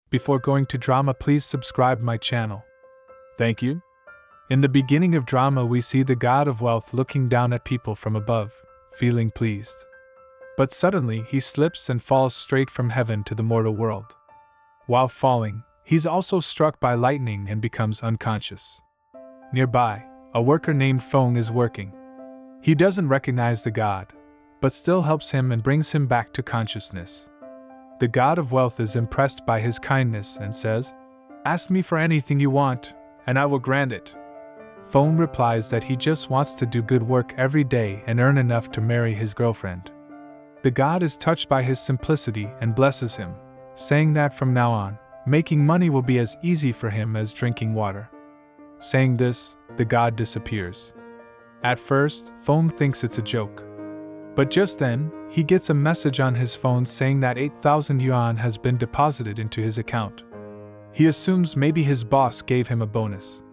Before going to drama, please subscribe my channel. Thank you. In the beginning of drama, we see the god of wealth looking down at people from above, feeling pleased. But suddenly he slips and falls straight from heaven to the mortal world. While falling, he's also struck by lightning and becomes unconscious. Nearby, a worker named Fong is working. He doesn't recognize the god, but still helps him and brings him back to consciousness. The god of wealth is impressed by his kindness and says, "Ask me for anything you want, and I will grant it." Fong replies that he just wants to do good work every day and earn enough to marry his girlfriend. The god is touched by his simplicity and blesses him, saying that from now on, making money will be as easy for him as drinking water. Saying this, the god disappears. At first, Fong thinks it's a joke. But just then, he gets a message on his phone saying that 8,000 yuan has been deposited into his account. He assumes maybe his boss gave him a bonus.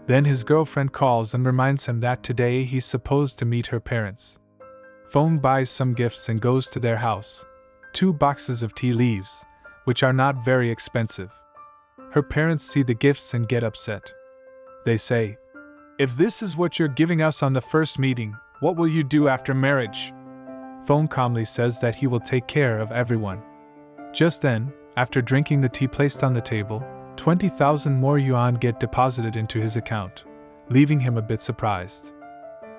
Then his girlfriend calls and reminds him that today he's supposed to meet her parents. Fong buys some gifts and goes to their house. 2 boxes of tea leaves, which are not very expensive. Her parents see the gifts and get upset. They say, "If this is what you're giving us on the first meeting, what will you do after marriage?" Fong calmly says that he will take care of everyone. Just then, after drinking the tea placed on the table, 20,000 more yuan get deposited into his account, leaving him a bit surprised.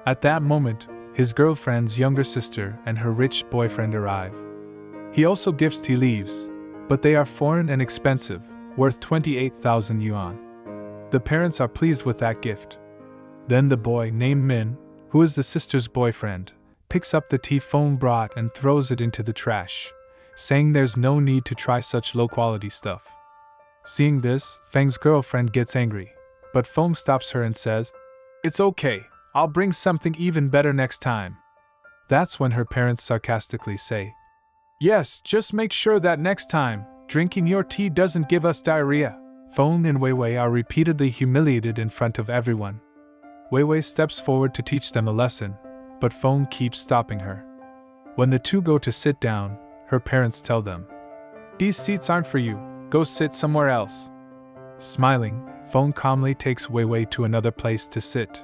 At that moment, his girlfriend's younger sister and her rich boyfriend arrive. He also gives tea leaves, but they are foreign and expensive, worth 28,000 yuan. The parents are pleased with that gift. Then the boy named Min, who is the sister's boyfriend, picks up the tea Fong brought and throws it into the trash, saying there's no need to try such low-quality stuff. Seeing this, Feng's girlfriend gets angry, but Fong stops her and says, "It's okay, I'll bring something even better next time." That's when her parents sarcastically say, "Yes, just make sure that next time, drinking your tea doesn't give us diarrhea." Fong and Wei Wei are repeatedly humiliated in front of everyone. Wei Wei steps forward to teach them a lesson, but Fong keeps stopping her. When the two go to sit down, her parents tell them, "These seats aren't for you, go sit somewhere else." Smiling, Fong calmly takes Wei Wei to another place to sit.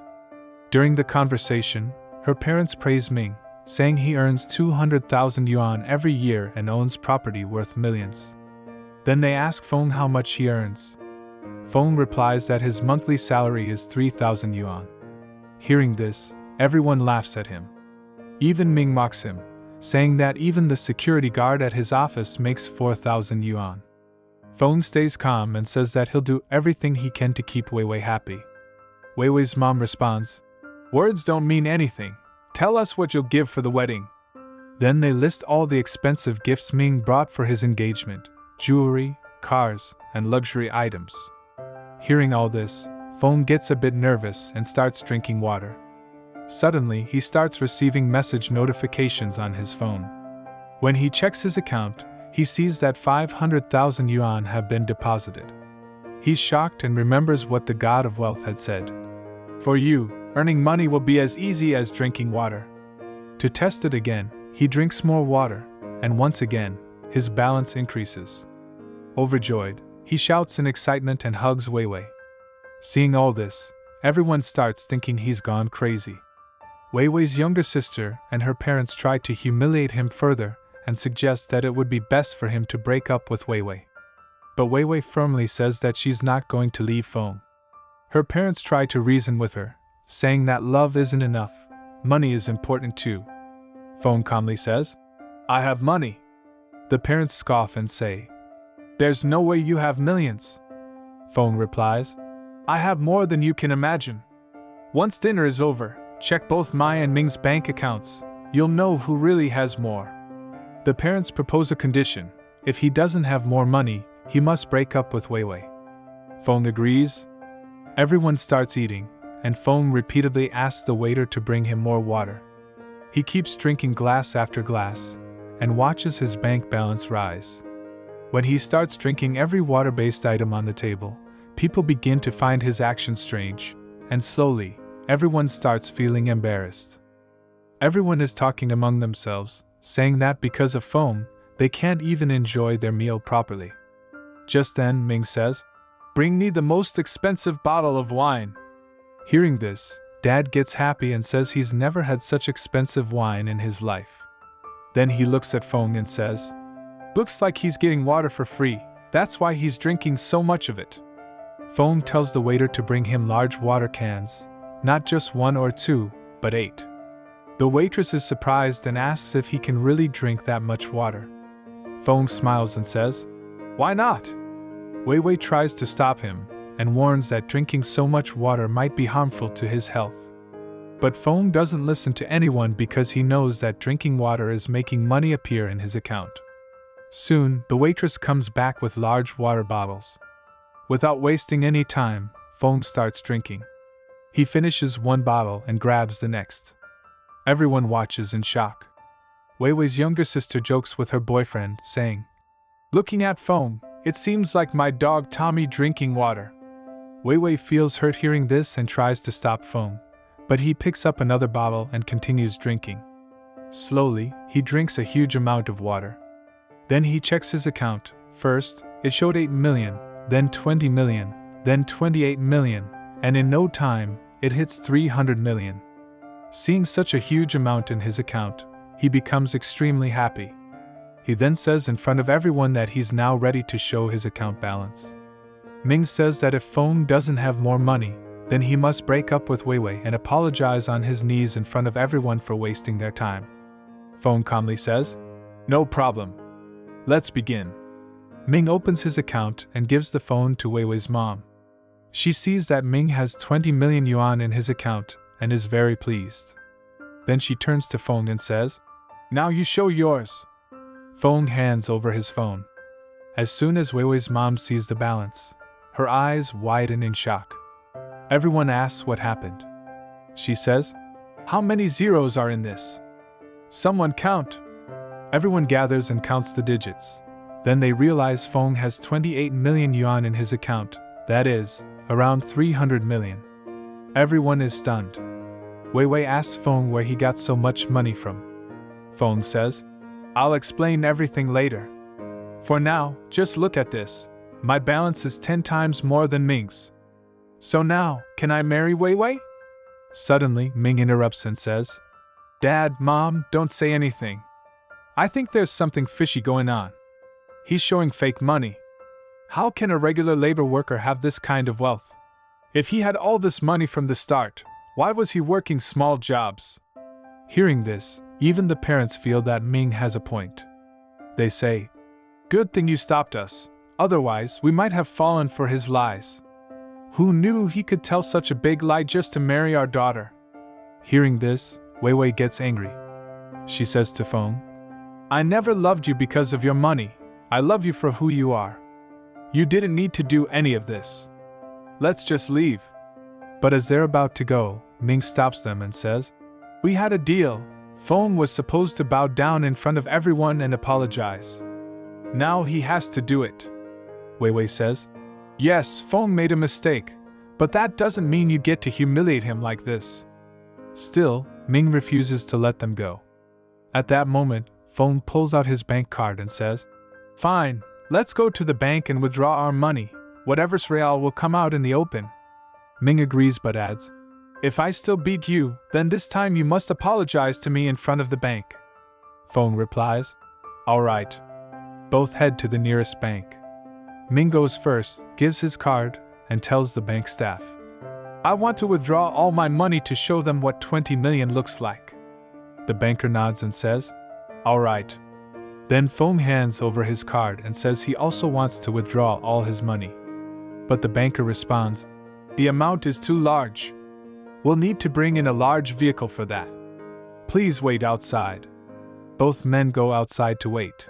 During the conversation, her parents praise Ming, saying he earns 200,000 yuan every year and owns property worth millions. Then they ask Fong how much he earns. Fong replies that his monthly salary is 3,000 yuan. Hearing this, everyone laughs at him. Even Ming mocks him, saying that even the security guard at his office makes 4,000 yuan. Fong stays calm and says that he'll do everything he can to keep Wei Wei happy. Wei Wei's mom responds, "Words don't mean anything. Tell us what you'll give for the wedding." Then they list all the expensive gifts Ming brought for his engagement: jewelry, cars, and luxury items. Hearing all this, Fong gets a bit nervous and starts drinking water. Suddenly, he starts receiving message notifications on his phone. When he checks his account, he sees that 500,000 yuan have been deposited. He's shocked and remembers what the god of wealth had said. "For you, earning money will be as easy as drinking water." To test it again, he drinks more water, and once again, his balance increases. Overjoyed, he shouts in excitement and hugs Wei Wei. Seeing all this, everyone starts thinking he's gone crazy. Wei Wei's younger sister and her parents try to humiliate him further and suggest that it would be best for him to break up with Wei Wei. But Wei Wei firmly says that she's not going to leave Fong. Her parents try to reason with her, saying that love isn't enough, money is important too. Fong calmly says, "I have money." The parents scoff and say, "There's no way you have millions." Fong replies, "I have more than you can imagine. Once dinner is over, check both my and Ming's bank accounts, you'll know who really has more." The parents propose a condition: if he doesn't have more money, he must break up with Wei Wei. Fong agrees. Everyone starts eating, and Fong repeatedly asks the waiter to bring him more water. He keeps drinking glass after glass, and watches his bank balance rise. When he starts drinking every water-based item on the table, people begin to find his actions strange, and slowly, everyone starts feeling embarrassed. Everyone is talking among themselves, saying that because of Fong, they can't even enjoy their meal properly. Just then, Ming says, "Bring me the most expensive bottle of wine." Hearing this, Dad gets happy and says he's never had such expensive wine in his life. Then he looks at Feng and says, "Looks like he's getting water for free, that's why he's drinking so much of it." Feng tells the waiter to bring him large water cans, not just 1 or 2, but 8. The waitress is surprised and asks if he can really drink that much water. Feng smiles and says, "Why not?" Wei Wei tries to stop him and warns that drinking so much water might be harmful to his health. But Feng doesn't listen to anyone because he knows that drinking water is making money appear in his account. Soon, the waitress comes back with large water bottles. Without wasting any time, Feng starts drinking. He finishes one bottle and grabs the next. Everyone watches in shock. Wei Wei's younger sister jokes with her boyfriend, saying, "Looking at Feng, it seems like my dog Tommy drinking water." Wei Wei feels hurt hearing this and tries to stop Feng, but he picks up another bottle and continues drinking. Slowly, he drinks a huge amount of water. Then he checks his account. First, it showed 8 million, then 20 million, then 28 million, and in no time, it hits 300 million. Seeing such a huge amount in his account, he becomes extremely happy. He then says in front of everyone that he's now ready to show his account balance. Ming says that if Feng doesn't have more money, then he must break up with Wei Wei and apologize on his knees in front of everyone for wasting their time. Feng calmly says, "No problem. Let's begin." Ming opens his account and gives the phone to Wei Wei's mom. She sees that Ming has 20 million yuan in his account and is very pleased. Then she turns to Feng and says, "Now you show yours." Feng hands over his phone. As soon as Wei Wei's mom sees the balance, her eyes widen in shock. Everyone asks what happened. She says, "How many zeros are in this? Someone count." Everyone gathers and counts the digits. Then they realize Feng has 28 million yuan in his account, that is, around 300 million. Everyone is stunned. Wei Wei asks Feng where he got so much money from. Feng says, "I'll explain everything later. For now, just look at this. My balance is 10 times more than Ming's. So now, can I marry Wei Wei?" Suddenly, Ming interrupts and says, "Dad, Mom, don't say anything. I think there's something fishy going on. He's showing fake money. How can a regular labor worker have this kind of wealth? If he had all this money from the start, why was he working small jobs?" Hearing this, even the parents feel that Ming has a point. They say, "Good thing you stopped us, otherwise we might have fallen for his lies. Who knew he could tell such a big lie just to marry our daughter?" Hearing this, Wei Wei gets angry. She says to Feng, "I never loved you because of your money. I love you for who you are. You didn't need to do any of this. Let's just leave." But as they're about to go, Ming stops them and says, "We had a deal. Feng was supposed to bow down in front of everyone and apologize. Now he has to do it." Wei Wei says, "Yes, Feng made a mistake, but that doesn't mean you get to humiliate him like this." Still, Ming refuses to let them go. At that moment, Feng pulls out his bank card and says, "Fine, let's go to the bank and withdraw our money. Whatever's real will come out in the open." Ming agrees but adds, "If I still beat you, then this time you must apologize to me in front of the bank." Feng replies, "All right." Both head to the nearest bank. Ming goes first, gives his card, and tells the bank staff, "I want to withdraw all my money to show them what 20 million looks like." The banker nods and says, "All right." Then Feng hands over his card and says he also wants to withdraw all his money. But the banker responds, "The amount is too large. We'll need to bring in a large vehicle for that. Please wait outside." Both men go outside to wait.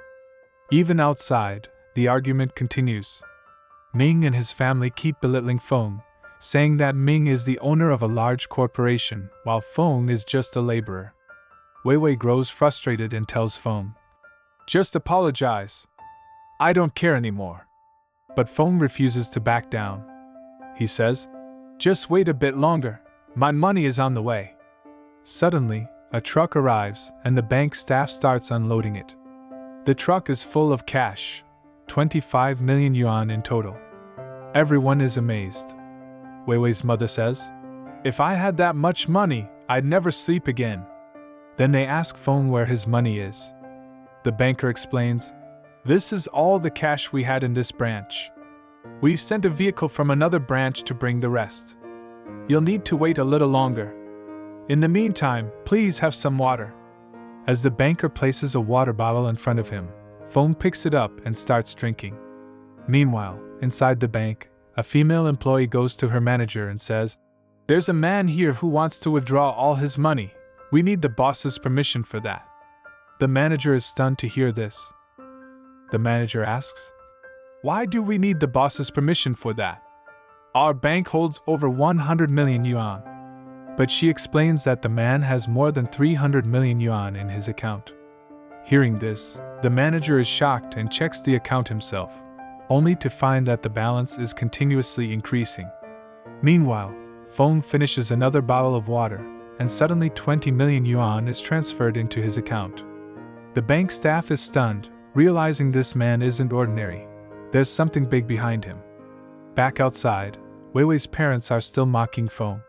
Even outside, the argument continues. Ming and his family keep belittling Feng, saying that Ming is the owner of a large corporation, while Feng is just a laborer. Wei Wei grows frustrated and tells Feng, "Just apologize. I don't care anymore." But Feng refuses to back down. He says, "Just wait a bit longer. My money is on the way." Suddenly, a truck arrives and the bank staff starts unloading it. The truck is full of cash, 25 million yuan in total. Everyone is amazed. Wei Wei's mother says, "If I had that much money, I'd never sleep again." Then they ask Feng where his money is. The banker explains, "This is all the cash we had in this branch. We've sent a vehicle from another branch to bring the rest. You'll need to wait a little longer. In the meantime, please have some water." As the banker places a water bottle in front of him, Feng picks it up and starts drinking. Meanwhile, inside the bank, a female employee goes to her manager and says, "There's a man here who wants to withdraw all his money. We need the boss's permission for that." The manager is stunned to hear this. The manager asks, "Why do we need the boss's permission for that? Our bank holds over 100 million yuan. But she explains that the man has more than 300 million yuan in his account. Hearing this, the manager is shocked and checks the account himself, only to find that the balance is continuously increasing. Meanwhile, Feng finishes another bottle of water, and suddenly 20 million yuan is transferred into his account. The bank staff is stunned, realizing this man isn't ordinary. There's something big behind him. Back outside, Wei Wei's parents are still mocking Feng.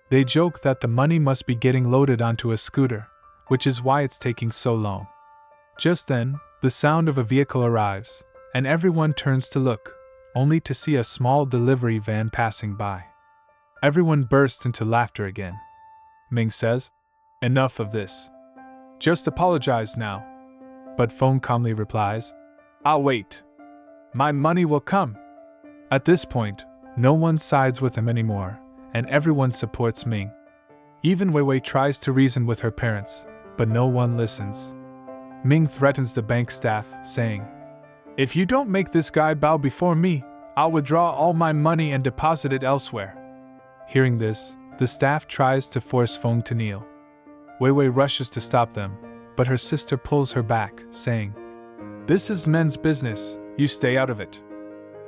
They joke that the money must be getting loaded onto a scooter, which is why it's taking so long. Just then, the sound of a vehicle arrives, and everyone turns to look, only to see a small delivery van passing by. Everyone bursts into laughter again. Ming says, "Enough of this. Just apologize now." But Feng calmly replies, "I'll wait. My money will come." At this point, no one sides with him anymore, and everyone supports Ming. Even Wei Wei tries to reason with her parents, but no one listens. Ming threatens the bank staff, saying, "If you don't make this guy bow before me, I'll withdraw all my money and deposit it elsewhere." Hearing this, the staff tries to force Feng to kneel. Wei Wei rushes to stop them, but her sister pulls her back, saying, "This is men's business, you stay out of it."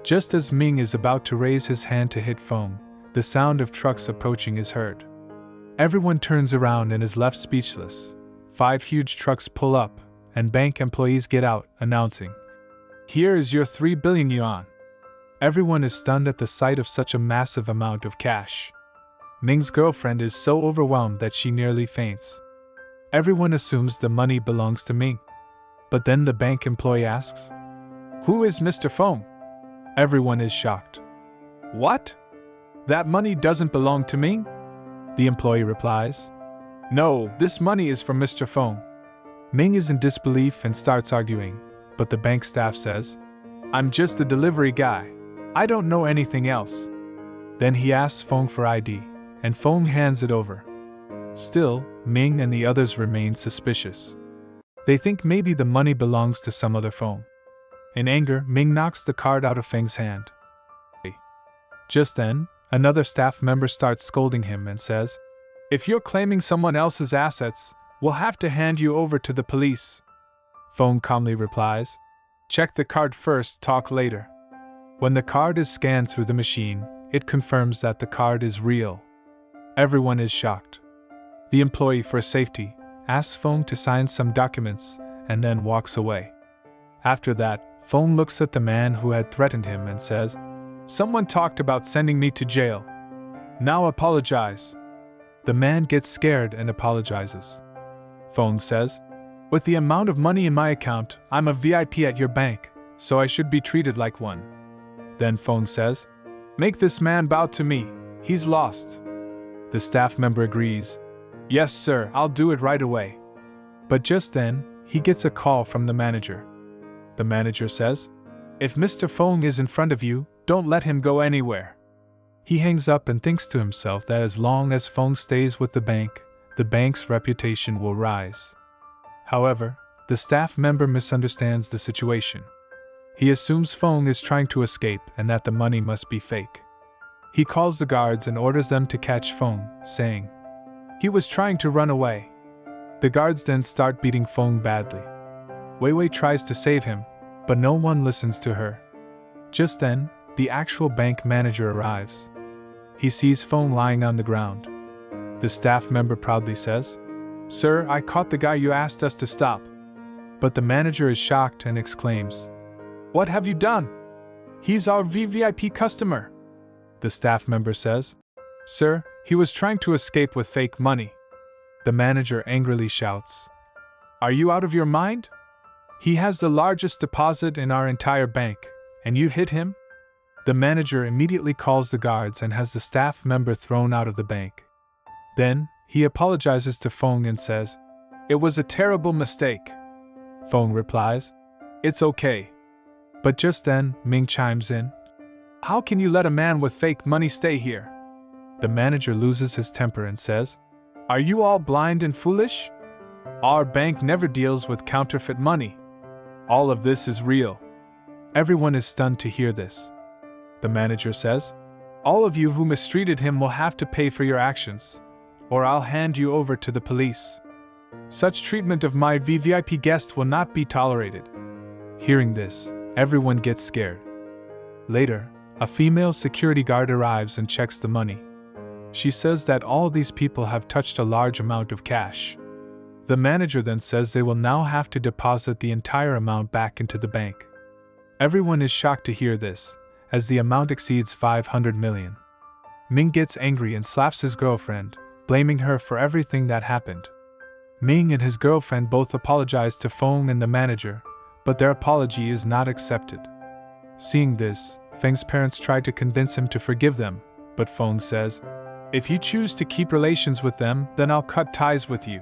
Just as Ming is about to raise his hand to hit Feng, the sound of trucks approaching is heard. Everyone turns around and is left speechless. 5 huge trucks pull up, and bank employees get out, announcing, "Here is your 3 billion yuan." Everyone is stunned at the sight of such a massive amount of cash. Ming's girlfriend is so overwhelmed that she nearly faints. Everyone assumes the money belongs to Ming. But then the bank employee asks, "Who is Mr. Feng?" Everyone is shocked. "What? That money doesn't belong to Ming?" The employee replies, "No, this money is from Mr. Feng." Ming is in disbelief and starts arguing, but the bank staff says, "I'm just a delivery guy. I don't know anything else." Then he asks Feng for ID, and Feng hands it over. Still, Ming and the others remain suspicious. They think maybe the money belongs to some other Feng. In anger, Ming knocks the card out of Feng's hand. Just then, another staff member starts scolding him and says, "If you're claiming someone else's assets, we'll have to hand you over to the police." Feng calmly replies, "Check the card first, talk later." When the card is scanned through the machine, it confirms that the card is real. Everyone is shocked. The employee, for safety, asks Feng to sign some documents and then walks away. After that, Feng looks at the man who had threatened him and says, "Someone talked about sending me to jail. Now apologize." The man gets scared and apologizes. Feng says, "With the amount of money in my account, I'm a VIP at your bank, so I should be treated like one." Then Feng says, "Make this man bow to me, he's lost." The staff member agrees, "Yes sir, I'll do it right away." But just then, he gets a call from the manager. The manager says, "If Mr. Feng is in front of you, don't let him go anywhere." He hangs up and thinks to himself that as long as Feng stays with the bank's reputation will rise. However, the staff member misunderstands the situation. He assumes Feng is trying to escape and that the money must be fake. He calls the guards and orders them to catch Feng, saying, "He was trying to run away." The guards then start beating Feng badly. Wei Wei tries to save him, but no one listens to her. Just then, the actual bank manager arrives. He sees Feng lying on the ground. The staff member proudly says, "Sir, I caught the guy you asked us to stop." But the manager is shocked and exclaims, What have you done? He's our VVIP customer, the staff member says. Sir, he was trying to escape with fake money. The manager angrily shouts. Are you out of your mind? He has the largest deposit in our entire bank, and you hit him? The manager immediately calls the guards and has the staff member thrown out of the bank. Then, he apologizes to Feng and says, It was a terrible mistake. Feng replies, It's okay. But just then, Ming chimes in. How can you let a man with fake money stay here? The manager loses his temper and says, Are you all blind and foolish? Our bank never deals with counterfeit money. All of this is real. Everyone is stunned to hear this. The manager says, All of you who mistreated him will have to pay for your actions, or I'll hand you over to the police. Such treatment of my VVIP guest will not be tolerated. Hearing this, everyone gets scared. Later, a female security guard arrives and checks the money. She says that all these people have touched a large amount of cash. The manager then says they will now have to deposit the entire amount back into the bank. Everyone is shocked to hear this, as the amount exceeds 500 million. Ming gets angry and slaps his girlfriend, blaming her for everything that happened. Ming and his girlfriend both apologize to Feng and the manager, but their apology is not accepted. Seeing this, Feng's parents try to convince him to forgive them, but Feng says, If you choose to keep relations with them, then I'll cut ties with you.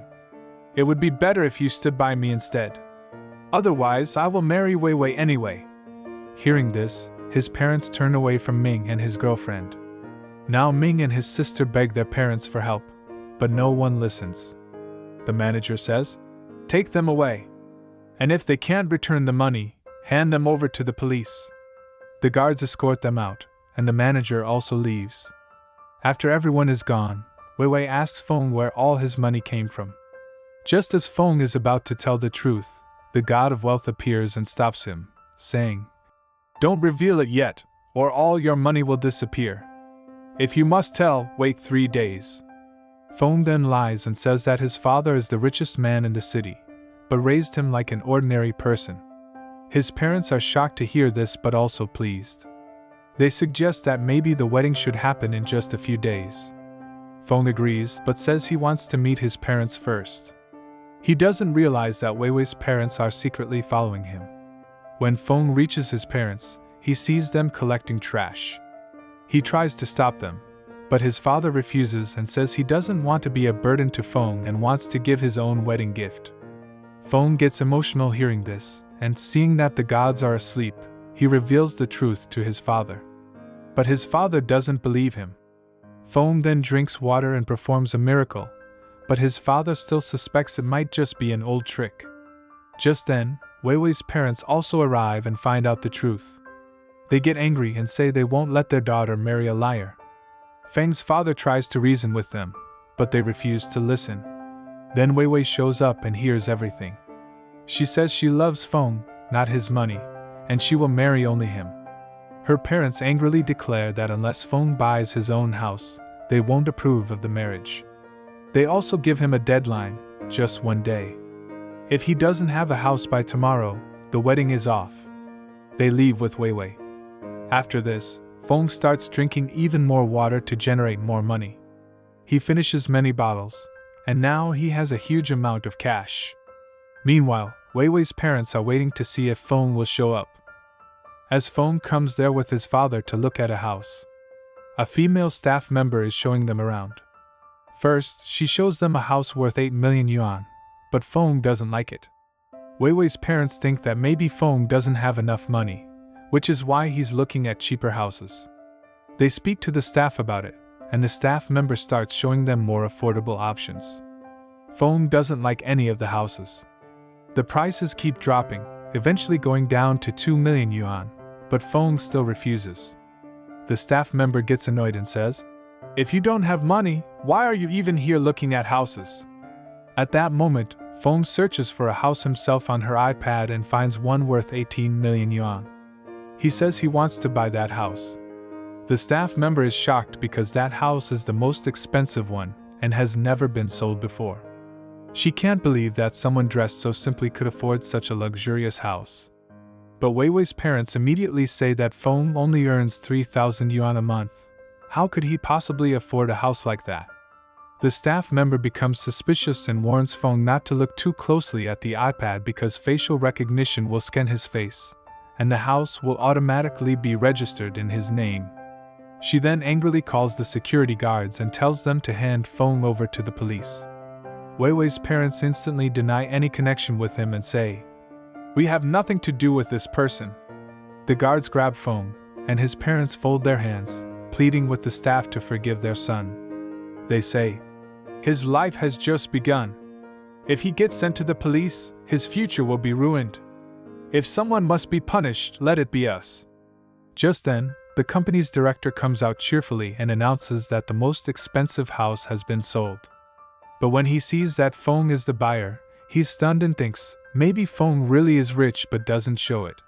It would be better if you stood by me instead. Otherwise, I will marry Wei Wei anyway. Hearing this, his parents turn away from Ming and his girlfriend. Now Ming and his sister beg their parents for help, but no one listens. The manager says, Take them away. And if they can't return the money, hand them over to the police. The guards escort them out, and the manager also leaves. After everyone is gone, Wei Wei asks Feng where all his money came from. Just as Feng is about to tell the truth, the god of wealth appears and stops him, saying, Don't reveal it yet, or all your money will disappear. If you must tell, wait 3 days. Feng then lies and says that his father is the richest man in the city, but raised him like an ordinary person. His parents are shocked to hear this but also pleased. They suggest that maybe the wedding should happen in just a few days. Feng agrees but says he wants to meet his parents first. He doesn't realize that Wei Wei's parents are secretly following him. When Feng reaches his parents, he sees them collecting trash. He tries to stop them, but his father refuses and says he doesn't want to be a burden to Feng and wants to give his own wedding gift. Feng gets emotional hearing this, and seeing that the gods are asleep, he reveals the truth to his father. But his father doesn't believe him. Feng then drinks water and performs a miracle, but his father still suspects it might just be an old trick. Just then, Wei Wei's parents also arrive and find out the truth. They get angry and say they won't let their daughter marry a liar. Feng's father tries to reason with them, but they refuse to listen. Then Wei Wei shows up and hears everything. She says she loves Feng, not his money, and she will marry only him. Her parents angrily declare that unless Feng buys his own house, they won't approve of the marriage. They also give him a deadline, just 1 day. If he doesn't have a house by tomorrow, the wedding is off. They leave with Wei Wei. After this, Feng starts drinking even more water to generate more money. He finishes many bottles, and now he has a huge amount of cash. Meanwhile, Wei Wei's parents are waiting to see if Feng will show up. As Feng comes there with his father to look at a house, a female staff member is showing them around. First, she shows them a house worth 8 million yuan, but Feng doesn't like it. Wei Wei's parents think that maybe Feng doesn't have enough money, which is why he's looking at cheaper houses. They speak to the staff about it, and the staff member starts showing them more affordable options. Feng doesn't like any of the houses. The prices keep dropping, eventually going down to 2 million yuan, but Feng still refuses. The staff member gets annoyed and says, If you don't have money, why are you even here looking at houses? At that moment, Feng searches for a house himself on her iPad and finds one worth 18 million yuan. He says he wants to buy that house. The staff member is shocked because that house is the most expensive one and has never been sold before. She can't believe that someone dressed so simply could afford such a luxurious house. But Wei Wei's parents immediately say that Feng only earns 3,000 yuan a month. How could he possibly afford a house like that? The staff member becomes suspicious and warns Feng not to look too closely at the iPad because facial recognition will scan his face, and the house will automatically be registered in his name. She then angrily calls the security guards and tells them to hand Feng over to the police. Wei Wei's parents instantly deny any connection with him and say, "We have nothing to do with this person." The guards grab Feng, and his parents fold their hands, pleading with the staff to forgive their son. They say, "His life has just begun. If he gets sent to the police, his future will be ruined. If someone must be punished, let it be us." Just then, the company's director comes out cheerfully and announces that the most expensive house has been sold. But when he sees that Feng is the buyer, he's stunned and thinks, maybe Feng really is rich but doesn't show it.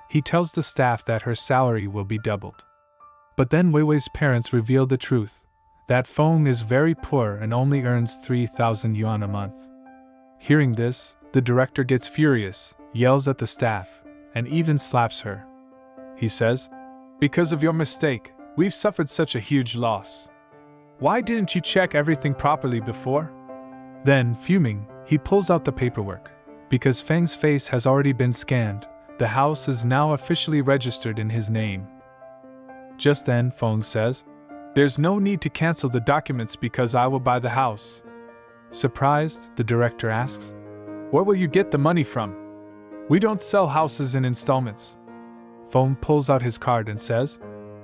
He tells the staff that her salary will be doubled. But then Wei Wei's parents reveal the truth, that Feng is very poor and only earns 3,000 yuan a month. Hearing this, the director gets furious, yells at the staff, and even slaps her. He says, "Because of your mistake, we've suffered such a huge loss. Why didn't you check everything properly before?" Then, fuming, he pulls out the paperwork. Because Feng's face has already been scanned, the house is now officially registered in his name. Just then, Feng says, "There's no need to cancel the documents because I will buy the house." Surprised, the director asks, "Where will you get the money from? We don't sell houses in installments." Feng pulls out his card and says,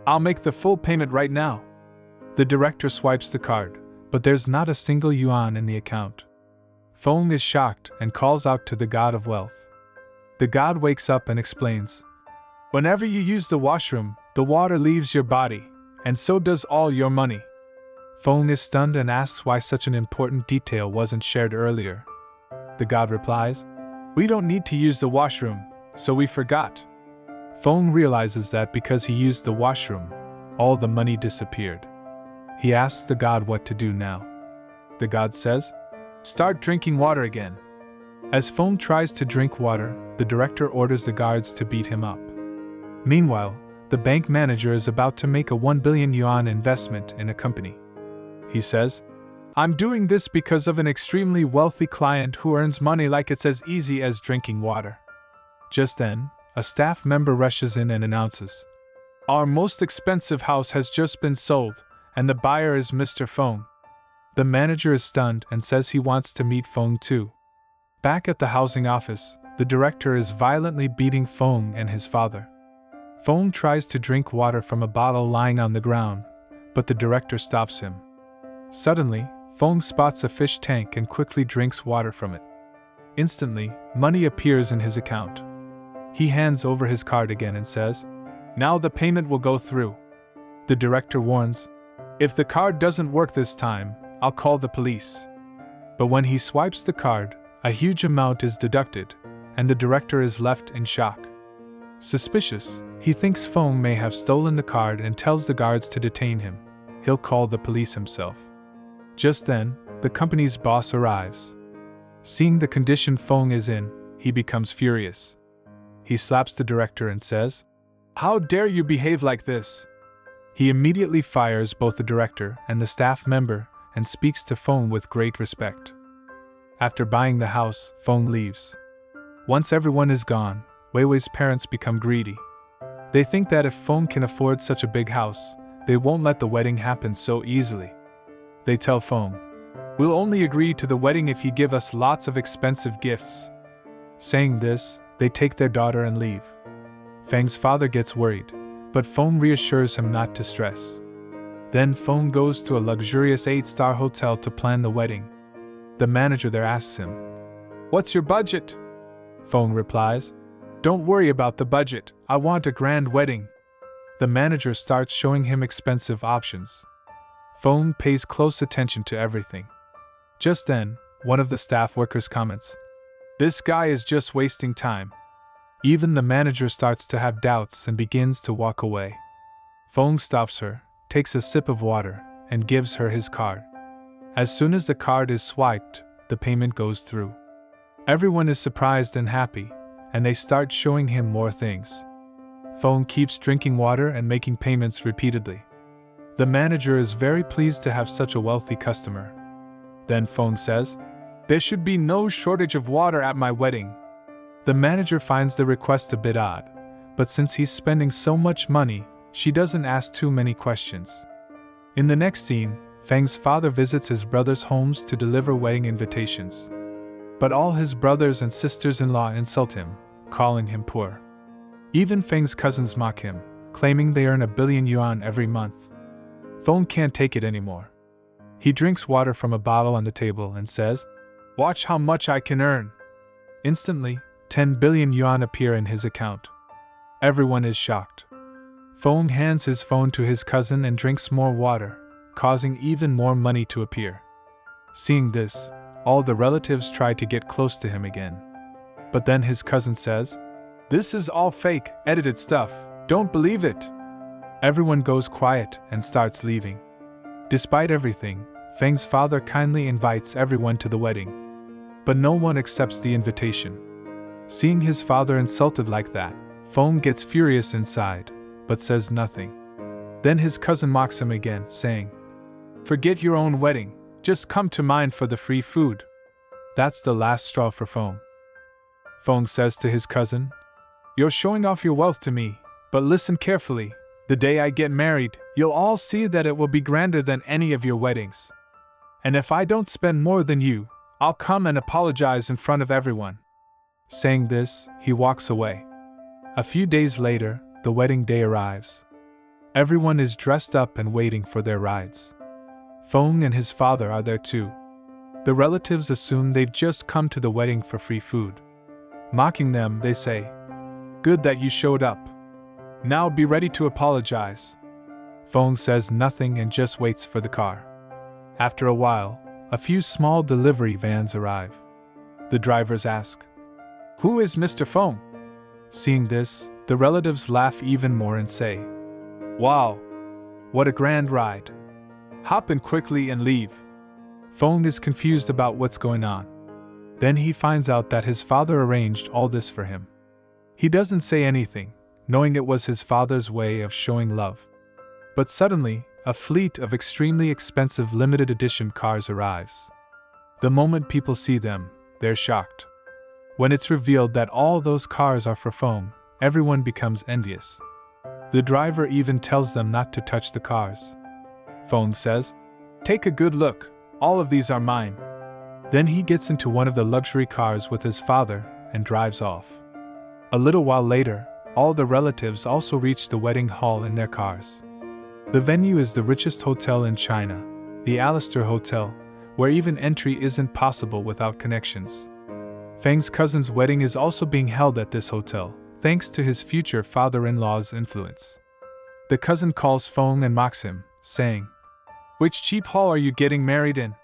"I'll make the full payment right now." The director swipes the card, but there's not a single yuan in the account. Feng is shocked and calls out to the god of wealth. The god wakes up and explains, "Whenever you use the washroom, the water leaves your body, and so does all your money." Feng is stunned and asks why such an important detail wasn't shared earlier. The god replies, "We don't need to use the washroom, so we forgot." Feng realizes that because he used the washroom, all the money disappeared. He asks the god what to do now. The god says, "Start drinking water again." As Feng tries to drink water, the director orders the guards to beat him up. Meanwhile, the bank manager is about to make a 1 billion yuan investment in a company. He says, "I'm doing this because of an extremely wealthy client who earns money like it's as easy as drinking water." Just then, a staff member rushes in and announces, "Our most expensive house has just been sold, and the buyer is Mr. Feng." The manager is stunned and says he wants to meet Feng too. Back at the housing office, the director is violently beating Feng and his father. Feng tries to drink water from a bottle lying on the ground, but the director stops him. Suddenly, Feng spots a fish tank and quickly drinks water from it. Instantly, money appears in his account. He hands over his card again and says, "Now the payment will go through." The director warns, "If the card doesn't work this time, I'll call the police." But when he swipes the card, a huge amount is deducted, and the director is left in shock. Suspicious, he thinks Feng may have stolen the card and tells the guards to detain him. He'll call the police himself. Just then, the company's boss arrives. Seeing the condition Feng is in, he becomes furious. He slaps the director and says, "How dare you behave like this?" He immediately fires both the director and the staff member and speaks to Feng with great respect. After buying the house, Feng leaves. Once everyone is gone, Wei Wei's parents become greedy. They think that if Feng can afford such a big house, they won't let the wedding happen so easily. They tell Feng, "We'll only agree to the wedding if you give us lots of expensive gifts." Saying this, they take their daughter and leave. Feng's father gets worried, but Feng reassures him not to stress. Then Feng goes to a luxurious 8-star hotel to plan the wedding. The manager there asks him, "What's your budget?" Feng replies, "Don't worry about the budget, I want a grand wedding." The manager starts showing him expensive options. Feng pays close attention to everything. Just then, one of the staff workers comments, "This guy is just wasting time." Even the manager starts to have doubts and begins to walk away. Feng stops her, takes a sip of water, and gives her his card. As soon as the card is swiped, the payment goes through. Everyone is surprised and happy, and they start showing him more things. Feng keeps drinking water and making payments repeatedly. The manager is very pleased to have such a wealthy customer. Then Feng says, "There should be no shortage of water at my wedding." The manager finds the request a bit odd, but since he's spending so much money, she doesn't ask too many questions. In the next scene, Feng's father visits his brothers' homes to deliver wedding invitations. But all his brothers and sisters-in-law insult him, calling him poor. Even Feng's cousins mock him, claiming they earn 1 billion yuan every month. Feng can't take it anymore. He drinks water from a bottle on the table and says, "Watch how much I can earn." Instantly, 10 billion yuan appear in his account. Everyone is shocked. Feng hands his phone to his cousin and drinks more water, causing even more money to appear. Seeing this, all the relatives try to get close to him again. But then his cousin says, "This is all fake, edited stuff, don't believe it." Everyone goes quiet and starts leaving. Despite everything, Feng's father kindly invites everyone to the wedding. But no one accepts the invitation. Seeing his father insulted like that, Feng gets furious inside, but says nothing. Then his cousin mocks him again, saying, "Forget your own wedding, just come to mine for the free food." That's the last straw for Feng. Feng says to his cousin, "You're showing off your wealth to me, but listen carefully. The day I get married, you'll all see that it will be grander than any of your weddings. And if I don't spend more than you, I'll come and apologize in front of everyone." Saying this, he walks away. A few days later, the wedding day arrives. Everyone is dressed up and waiting for their rides. Feng and his father are there too. The relatives assume they've just come to the wedding for free food. Mocking them, they say, "Good that you showed up. Now be ready to apologize." Feng says nothing and just waits for the car. After a while, a few small delivery vans arrive. The drivers ask, "Who is Mr. Feng?" Seeing this, the relatives laugh even more and say, "Wow! What a grand ride! Hop in quickly and leave." Feng is confused about what's going on. Then he finds out that his father arranged all this for him. He doesn't say anything, knowing it was his father's way of showing love. But suddenly, a fleet of extremely expensive limited edition cars arrives. The moment people see them, they're shocked. When it's revealed that all those cars are for Feng, everyone becomes envious. The driver even tells them not to touch the cars. Feng says, "Take a good look, all of these are mine." Then he gets into one of the luxury cars with his father and drives off. A little while later, all the relatives also reach the wedding hall in their cars. The venue is the richest hotel in China, the Alistair Hotel, where even entry isn't possible without connections. Feng's cousin's wedding is also being held at this hotel, thanks to his future father-in-law's influence. The cousin calls Feng and mocks him, saying, "Which cheap hall are you getting married in?"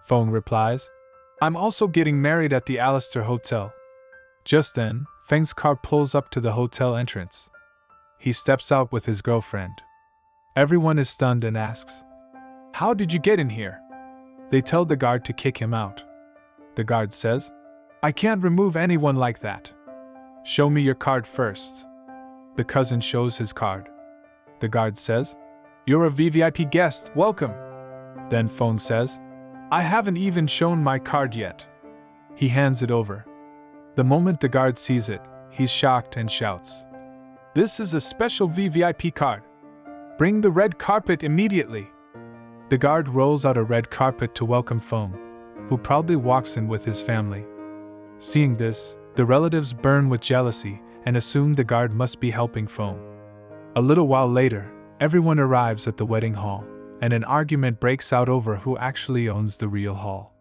Feng replies, "I'm also getting married at the Alistair Hotel." Just then, Feng's car pulls up to the hotel entrance. He steps out with his girlfriend. Everyone is stunned and asks, "How did you get in here?" They tell the guard to kick him out. The guard says, "I can't remove anyone like that. Show me your card first." The cousin shows his card. The guard says, "You're a VVIP guest, welcome." Then Feng says, "I haven't even shown my card yet." He hands it over. The moment the guard sees it, he's shocked and shouts, "This is a special VVIP card. Bring the red carpet immediately." The guard rolls out a red carpet to welcome Feng, who proudly walks in with his family. Seeing this, the relatives burn with jealousy and assume the guard must be helping Feng. A little while later, everyone arrives at the wedding hall, and an argument breaks out over who actually owns the real hall.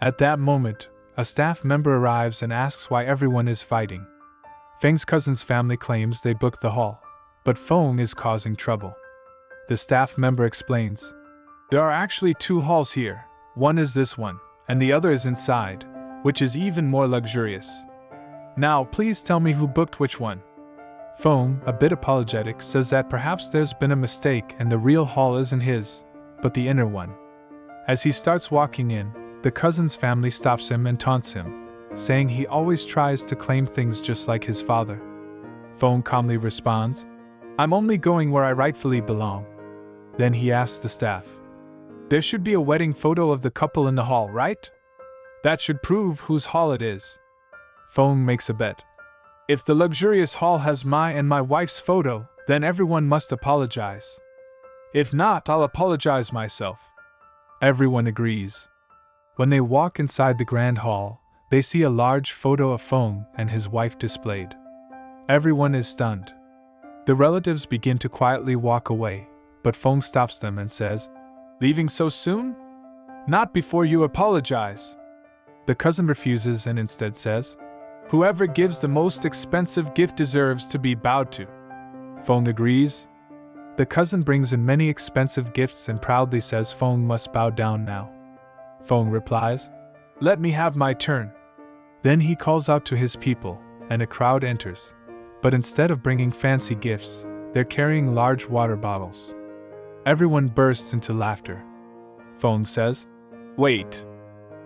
At that moment, a staff member arrives and asks why everyone is fighting. Feng's cousin's family claims they booked the hall, but Feng is causing trouble. The staff member explains, "There are actually 2 halls here, one is this one, and the other is inside, which is even more luxurious. Now please tell me who booked which one." Feng, a bit apologetic, says that perhaps there's been a mistake and the real hall isn't his, but the inner one. As he starts walking in, the cousin's family stops him and taunts him, saying he always tries to claim things just like his father. Fong calmly responds, "I'm only going where I rightfully belong." Then he asks the staff, "There should be a wedding photo of the couple in the hall, right? That should prove whose hall it is." Fong makes a bet. "If the luxurious hall has my and my wife's photo, then everyone must apologize. If not, I'll apologize myself." Everyone agrees. When they walk inside the grand hall, they see a large photo of Fong and his wife displayed. Everyone is stunned. The relatives begin to quietly walk away, but Fong stops them and says, "Leaving so soon? Not before you apologize." The cousin refuses and instead says, "Whoever gives the most expensive gift deserves to be bowed to." Fong agrees. The cousin brings in many expensive gifts and proudly says Fong must bow down now. Fong replies, "Let me have my turn." Then he calls out to his people, and a crowd enters. But instead of bringing fancy gifts, they're carrying large water bottles. Everyone bursts into laughter. Fong says, "Wait."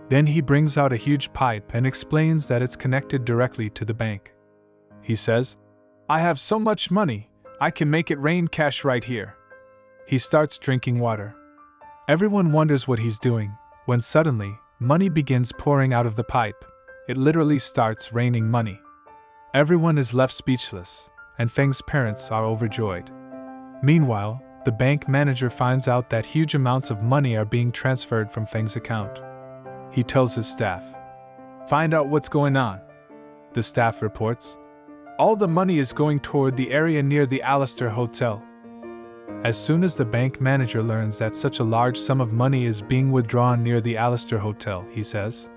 Then he brings out a huge pipe and explains that it's connected directly to the bank. He says, "I have so much money, I can make it rain cash right here." He starts drinking water. Everyone wonders what he's doing, when suddenly, money begins pouring out of the pipe. It literally starts raining money. Everyone is left speechless, and Feng's parents are overjoyed. Meanwhile, the bank manager finds out that huge amounts of money are being transferred from Feng's account. He tells his staff, "Find out what's going on." The staff reports, "All the money is going toward the area near the Alistair Hotel." As soon as the bank manager learns that such a large sum of money is being withdrawn near the Alistair Hotel, he says,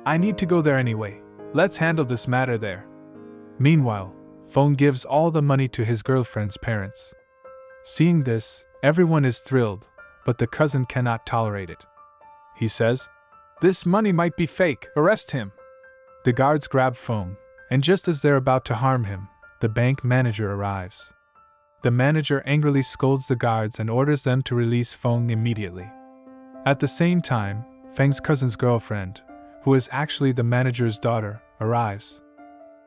"I need to go there anyway. Let's handle this matter there." Meanwhile, Fong gives all the money to his girlfriend's parents. Seeing this, everyone is thrilled, but the cousin cannot tolerate it. He says, "This money might be fake, arrest him." The guards grab Fong, and just as they're about to harm him, the bank manager arrives. The manager angrily scolds the guards and orders them to release Fong immediately. At the same time, Feng's cousin's girlfriend, who is actually the manager's daughter, arrives.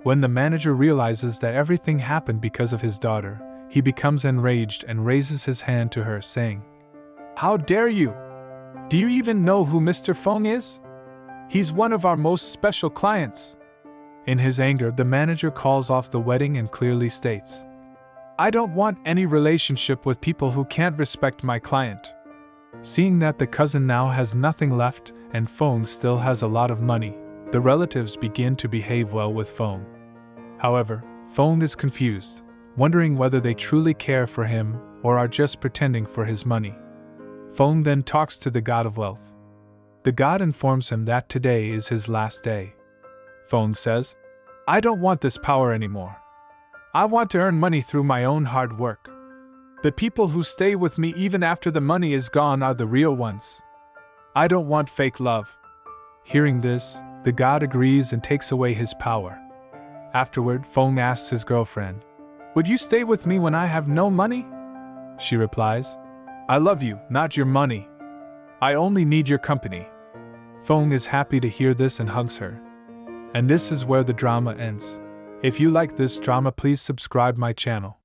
When the manager realizes that everything happened because of his daughter, he becomes enraged and raises his hand to her, saying, "How dare you? Do you even know who Mr. Fong is? He's one of our most special clients." In his anger, the manager calls off the wedding and clearly states, "I don't want any relationship with people who can't respect my client." Seeing that the cousin now has nothing left and Fong still has a lot of money, the relatives begin to behave well with Fong. However, Fong is confused, wondering whether they truly care for him or are just pretending for his money. Fong then talks to the god of wealth. The god informs him that today is his last day. Fong says, "I don't want this power anymore. I want to earn money through my own hard work. The people who stay with me even after the money is gone are the real ones. I don't want fake love." Hearing this, the god agrees and takes away his power. Afterward, Fong asks his girlfriend, "Would you stay with me when I have no money?" She replies, "I love you, not your money. I only need your company." Fong is happy to hear this and hugs her. And this is where the drama ends. If you like this drama, please subscribe my channel.